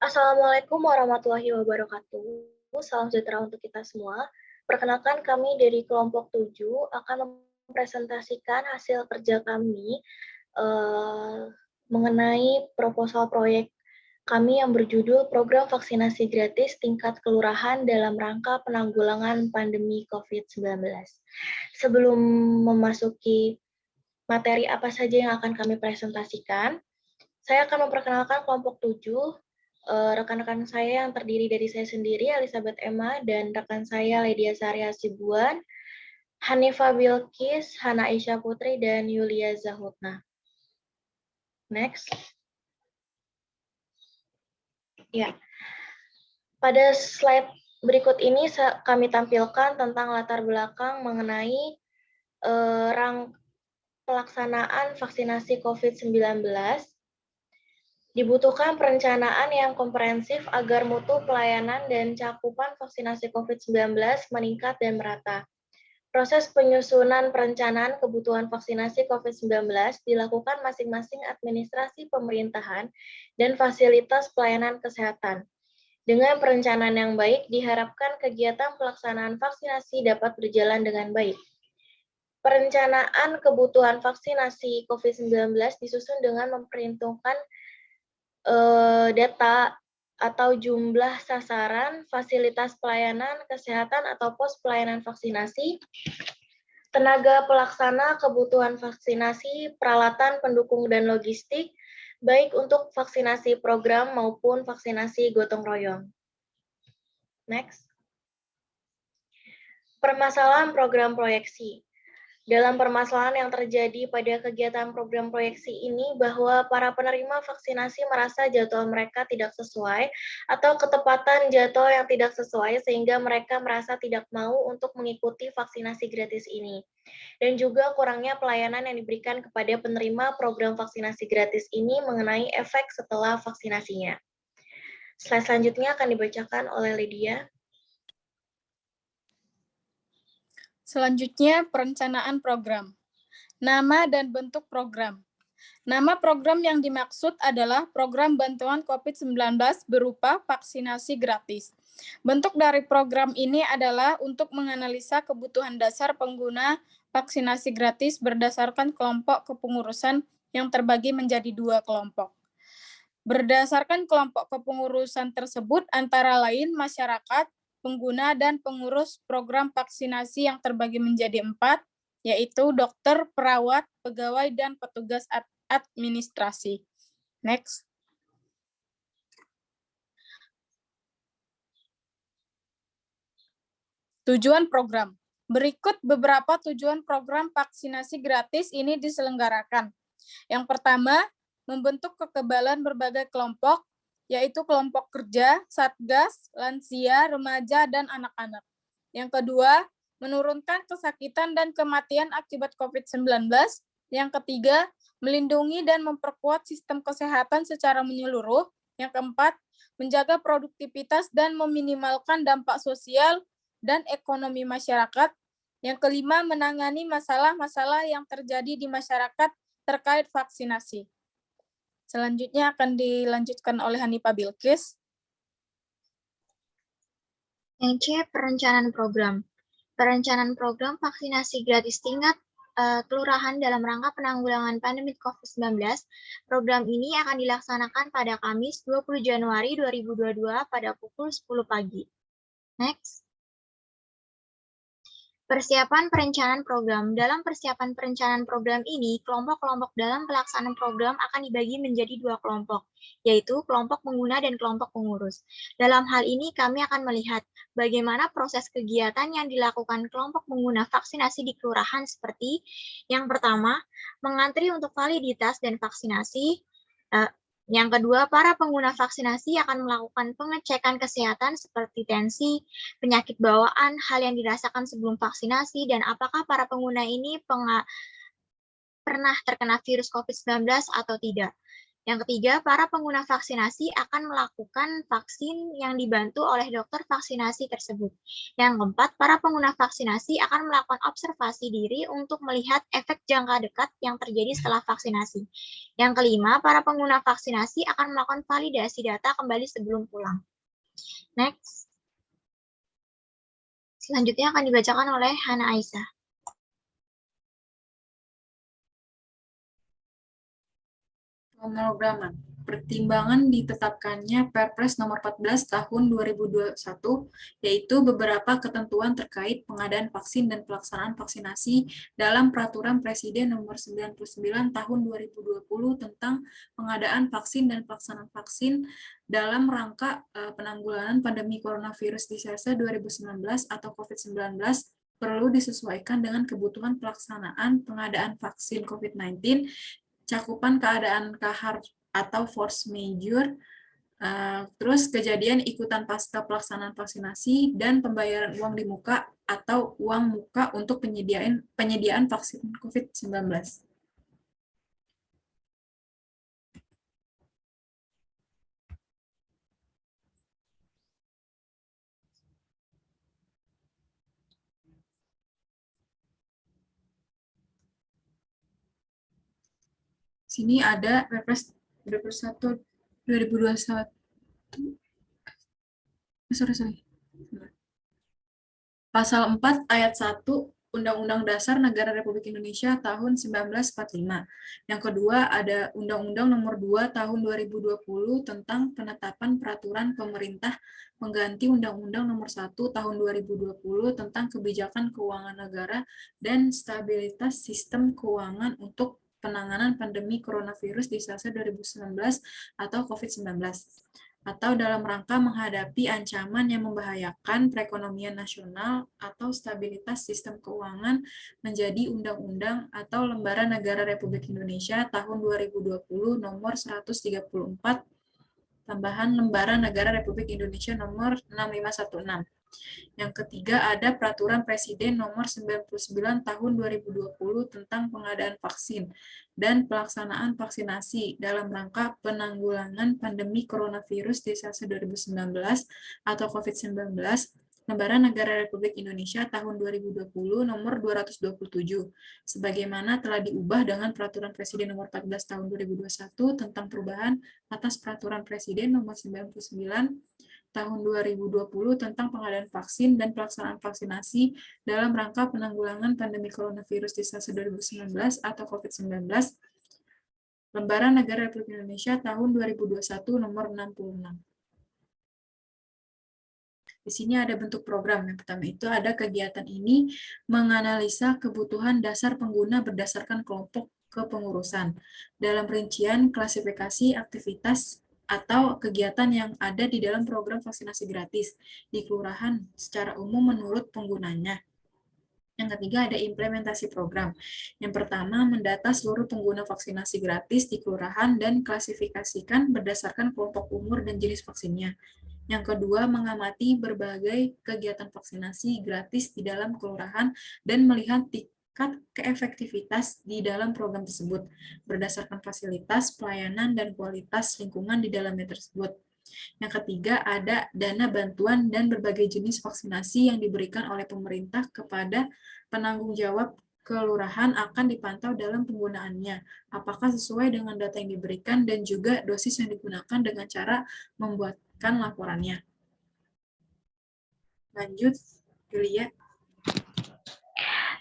Assalamualaikum warahmatullahi wabarakatuh. Salam sejahtera untuk kita semua. Perkenalkan kami dari kelompok 7 akan mempresentasikan hasil kerja kami mengenai proposal proyek kami yang berjudul Program Vaksinasi Gratis Tingkat Kelurahan dalam Rangka Penanggulangan Pandemi COVID-19. Sebelum memasuki materi apa saja yang akan kami presentasikan, saya akan memperkenalkan kelompok 7, rekan-rekan saya yang terdiri dari saya sendiri, Elizabeth Emma, dan rekan saya, Lydia Sari Hasibuan, Hanifa Bilkis, Hana Aisyah Putri, dan Yulia Zahutna. Next. Ya. Pada slide berikut ini kami tampilkan tentang latar belakang mengenai pelaksanaan vaksinasi COVID-19. Dibutuhkan perencanaan yang komprehensif agar mutu pelayanan dan cakupan vaksinasi COVID-19 meningkat dan merata. Proses penyusunan perencanaan kebutuhan vaksinasi COVID-19 dilakukan masing-masing administrasi pemerintahan dan fasilitas pelayanan kesehatan. Dengan perencanaan yang baik, diharapkan kegiatan pelaksanaan vaksinasi dapat berjalan dengan baik. Perencanaan kebutuhan vaksinasi COVID-19 disusun dengan memperhitungkan data atau jumlah sasaran, fasilitas pelayanan kesehatan atau pos pelayanan vaksinasi, tenaga pelaksana kebutuhan vaksinasi, peralatan pendukung dan logistik, baik untuk vaksinasi program maupun vaksinasi gotong royong. Next. Permasalahan program proyeksi. Dalam permasalahan yang terjadi pada kegiatan program proyeksi ini bahwa para penerima vaksinasi merasa jadwal mereka tidak sesuai atau ketepatan jadwal yang tidak sesuai sehingga mereka merasa tidak mau untuk mengikuti vaksinasi gratis ini. Dan juga kurangnya pelayanan yang diberikan kepada penerima program vaksinasi gratis ini mengenai efek setelah vaksinasinya. Slide selanjutnya akan dibacakan oleh Lydia. Selanjutnya, perencanaan program. Nama dan bentuk program. Nama program yang dimaksud adalah program bantuan COVID-19 berupa vaksinasi gratis. Bentuk dari program ini adalah untuk menganalisa kebutuhan dasar pengguna vaksinasi gratis berdasarkan kelompok kepengurusan yang terbagi menjadi 2 kelompok. Berdasarkan kelompok kepengurusan tersebut antara lain masyarakat, pengguna, dan pengurus program vaksinasi yang terbagi menjadi 4, yaitu dokter, perawat, pegawai, dan petugas administrasi. Next. Tujuan program. Berikut beberapa tujuan program vaksinasi gratis ini diselenggarakan. Yang pertama, membentuk kekebalan berbagai kelompok, yaitu kelompok kerja, satgas, lansia, remaja, dan anak-anak. Yang kedua, menurunkan kesakitan dan kematian akibat COVID-19. Yang ketiga, melindungi dan memperkuat sistem kesehatan secara menyeluruh. Yang keempat, menjaga produktivitas dan meminimalkan dampak sosial dan ekonomi masyarakat. Yang kelima, menangani masalah-masalah yang terjadi di masyarakat terkait vaksinasi. Selanjutnya akan dilanjutkan oleh Hanifa Bilkis. Yang C, perencanaan program. Perencanaan program vaksinasi gratis tingkat kelurahan dalam rangka penanggulangan pandemi COVID-19. Program ini akan dilaksanakan pada Kamis 20 Januari 2022 pada pukul 10 pagi. Next. Persiapan perencanaan program. Dalam persiapan perencanaan program ini, kelompok-kelompok dalam pelaksanaan program akan dibagi menjadi 2 kelompok, yaitu kelompok pengguna dan kelompok pengurus. Dalam hal ini, kami akan melihat bagaimana proses kegiatan yang dilakukan kelompok pengguna vaksinasi di kelurahan seperti yang pertama, mengantri untuk validitas dan vaksinasi. Yang kedua, para pengguna vaksinasi akan melakukan pengecekan kesehatan seperti tensi, penyakit bawaan, hal yang dirasakan sebelum vaksinasi, dan apakah para pengguna ini pernah terkena virus COVID-19 atau tidak. Yang ketiga, para pengguna vaksinasi akan melakukan vaksin yang dibantu oleh dokter vaksinasi tersebut. Yang keempat, para pengguna vaksinasi akan melakukan observasi diri untuk melihat efek jangka dekat yang terjadi setelah vaksinasi. Yang kelima, para pengguna vaksinasi akan melakukan validasi data kembali sebelum pulang. Next. Selanjutnya akan dibacakan oleh Hana Aisyah. Pemrograman. Pertimbangan ditetapkannya Perpres nomor 14 tahun 2021, yaitu beberapa ketentuan terkait pengadaan vaksin dan pelaksanaan vaksinasi dalam Peraturan Presiden nomor 99 tahun 2020 tentang pengadaan vaksin dan pelaksanaan vaksin dalam rangka penanggulangan pandemi coronavirus disease 2019 atau COVID-19 perlu disesuaikan dengan kebutuhan pelaksanaan pengadaan vaksin COVID-19, cakupan keadaan kahar atau force majeure, terus kejadian ikutan pasca pelaksanaan vaksinasi, dan pembayaran uang di muka atau uang muka untuk penyediaan vaksin COVID-19. Sini ada Perpres 21 2021. Sorry. Pasal 4 ayat 1 Undang-Undang Dasar Negara Republik Indonesia tahun 1945. Yang kedua ada Undang-Undang Nomor 2 tahun 2020 tentang penetapan peraturan pemerintah pengganti Undang-Undang Nomor 1 tahun 2020 tentang kebijakan keuangan negara dan stabilitas sistem keuangan untuk penanganan pandemi coronavirus disease 2019 atau COVID-19, atau dalam rangka menghadapi ancaman yang membahayakan perekonomian nasional atau stabilitas sistem keuangan menjadi undang-undang atau Lembaran Negara Republik Indonesia tahun 2020 nomor 134 tambahan Lembaran Negara Republik Indonesia nomor 6516. Yang ketiga ada Peraturan Presiden nomor 99 tahun 2020 tentang pengadaan vaksin dan pelaksanaan vaksinasi dalam rangka penanggulangan pandemi coronavirus disease 2019 atau COVID-19, Lembaran Negara Republik Indonesia tahun 2020 nomor 227, sebagaimana telah diubah dengan Peraturan Presiden nomor 14 tahun 2021 tentang perubahan atas Peraturan Presiden nomor 99 tahun 2020 tentang pengadaan vaksin dan pelaksanaan vaksinasi dalam rangka penanggulangan pandemi coronavirus disease 2019 atau COVID-19, Lembaran Negara Republik Indonesia tahun 2021 nomor 66. Di sini ada bentuk program. Yang pertama itu ada kegiatan ini menganalisa kebutuhan dasar pengguna berdasarkan kelompok kepengurusan. Dalam rincian klasifikasi aktivitas atau kegiatan yang ada di dalam program vaksinasi gratis di kelurahan secara umum menurut penggunanya. Yang ketiga ada implementasi program. Yang pertama, mendata seluruh pengguna vaksinasi gratis di kelurahan dan klasifikasikan berdasarkan kelompok umur dan jenis vaksinnya. Yang kedua, mengamati berbagai kegiatan vaksinasi gratis di dalam kelurahan dan melihat tingkat keefektivitas di dalam program tersebut berdasarkan fasilitas, pelayanan, dan kualitas lingkungan di dalamnya tersebut. Yang ketiga, ada dana bantuan dan berbagai jenis vaksinasi yang diberikan oleh pemerintah kepada penanggung jawab kelurahan akan dipantau dalam penggunaannya, apakah sesuai dengan data yang diberikan dan juga dosis yang digunakan dengan cara membuatkan laporannya. Lanjut, Julia.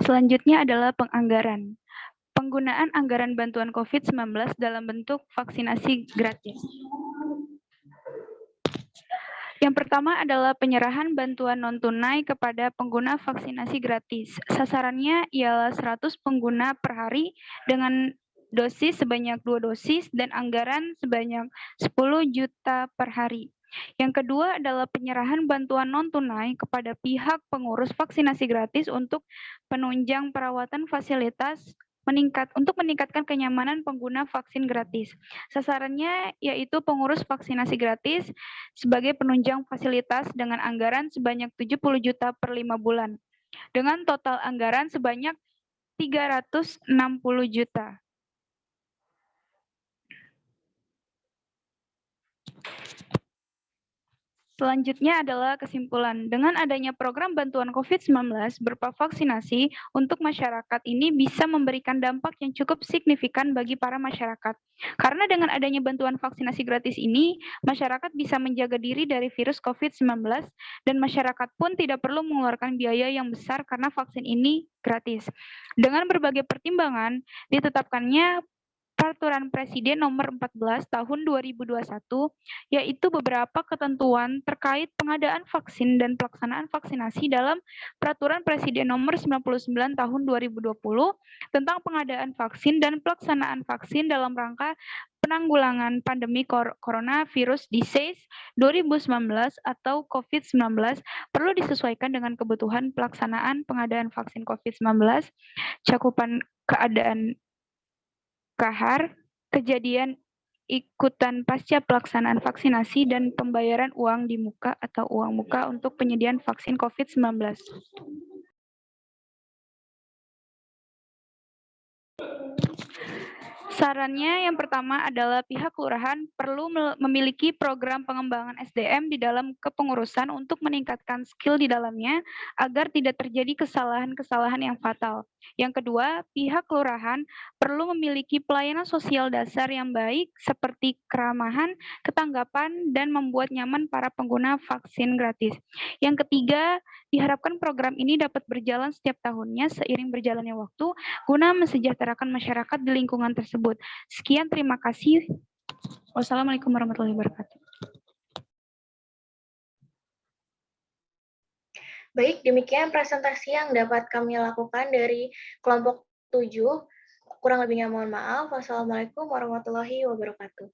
Selanjutnya adalah penganggaran. Penggunaan anggaran bantuan COVID-19 dalam bentuk vaksinasi gratis. Yang pertama adalah penyerahan bantuan non-tunai kepada pengguna vaksinasi gratis. Sasarannya ialah 100 pengguna per hari dengan dosis sebanyak 2 dosis dan anggaran sebanyak 10 juta per hari. Yang kedua adalah penyerahan bantuan non-tunai kepada pihak pengurus vaksinasi gratis untuk penunjang perawatan fasilitas untuk meningkatkan kenyamanan pengguna vaksin gratis. Sasarannya yaitu pengurus vaksinasi gratis sebagai penunjang fasilitas dengan anggaran sebanyak 70 juta per 5 bulan, dengan total anggaran sebanyak 360 juta. Selanjutnya adalah kesimpulan. Dengan adanya program bantuan COVID-19 berupa vaksinasi untuk masyarakat ini bisa memberikan dampak yang cukup signifikan bagi para masyarakat. Karena dengan adanya bantuan vaksinasi gratis ini, masyarakat bisa menjaga diri dari virus COVID-19 dan masyarakat pun tidak perlu mengeluarkan biaya yang besar karena vaksin ini gratis. Dengan berbagai pertimbangan, ditetapkannya Peraturan Presiden Nomor 14 Tahun 2021, yaitu beberapa ketentuan terkait pengadaan vaksin dan pelaksanaan vaksinasi dalam Peraturan Presiden Nomor 99 Tahun 2020 tentang pengadaan vaksin dan pelaksanaan vaksin dalam rangka penanggulangan pandemi coronavirus disease 2019 atau COVID-19 perlu disesuaikan dengan kebutuhan pelaksanaan pengadaan vaksin COVID-19, cakupan keadaan kahar, kejadian ikutan pasca pelaksanaan vaksinasi, dan pembayaran uang di muka atau uang muka untuk penyediaan vaksin COVID-19. Sarannya yang pertama adalah pihak kelurahan perlu memiliki program pengembangan SDM di dalam kepengurusan untuk meningkatkan skill di dalamnya agar tidak terjadi kesalahan-kesalahan yang fatal. Yang kedua, pihak kelurahan perlu memiliki pelayanan sosial dasar yang baik seperti keramahan, ketanggapan, dan membuat nyaman para pengguna vaksin gratis. Yang ketiga, diharapkan program ini dapat berjalan setiap tahunnya seiring berjalannya waktu guna mensejahterakan masyarakat di lingkungan tersebut. Sekian, terima kasih. Wassalamualaikum warahmatullahi wabarakatuh. Baik, demikian presentasi yang dapat kami lakukan dari kelompok 7. Kurang lebihnya mohon maaf. Wassalamualaikum warahmatullahi wabarakatuh.